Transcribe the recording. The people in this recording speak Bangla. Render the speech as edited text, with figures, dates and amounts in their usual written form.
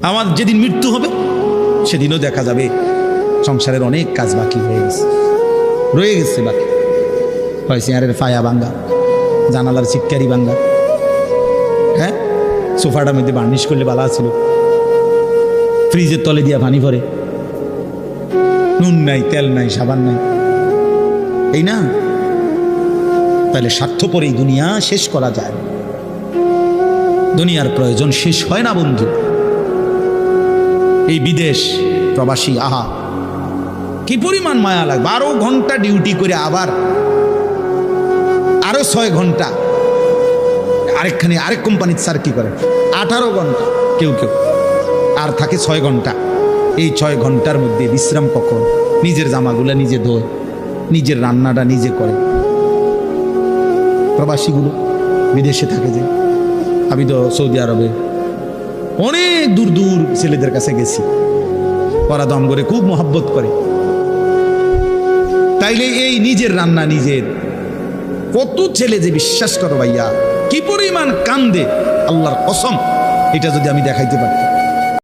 আমার যেদিন মৃত্যু হবে সেদিনও দেখা যাবে সংসারের অনেক কাজ বাকি রয়ে গেছে বাকি। হয় চেয়ারের ফায়া ভাঙ্গা, জানালার চিৎকারি ভাঙ্গা, হ্যাঁ সোফাটার মধ্যে বার্নিশ করলে বালা ছিল, ফ্রিজের তলে দিয়া পানি ভরে, নুন নাই, তেল নাই, সাবান নাই, এই না? তাহলে স্বার্থপর এই দুনিয়া শেষ করা যায় না। দুনিয়ার প্রয়োজন শেষ হয় না বন্ধু। এই বিদেশ প্রবাসী, আহা কি পরিমাণ মায়া লাগে। 12 ঘন্টা ডিউটি করে আবার আরো 6 ঘন্টা আরেক কোম্পানির স্যার কি করে 18 ঘন্টা কেউ কেউ, আর থাকে 6 ঘন্টা। এই 6 ঘন্টার মধ্যে বিশ্রাম কখন? নিজের জামাগুলা নিজে ধোয়, নিজের রান্নাটা নিজে করে। প্রবাসীগুলো বিদেশে থাকে, যে আমি তো সৌদি আরবে অনেক দূর দূর ছেলেদের কাছে গেছি, ওরা দম করে খুব মহব্বত করে। তাইলে এই নিজের রান্না নিজের, কত ছেলে যে বিশ্বাস করো ভাইয়া কি পরিমাণ কান্দে, আল্লাহর কসম, এটা যদি আমি দেখাইতে পারতাম।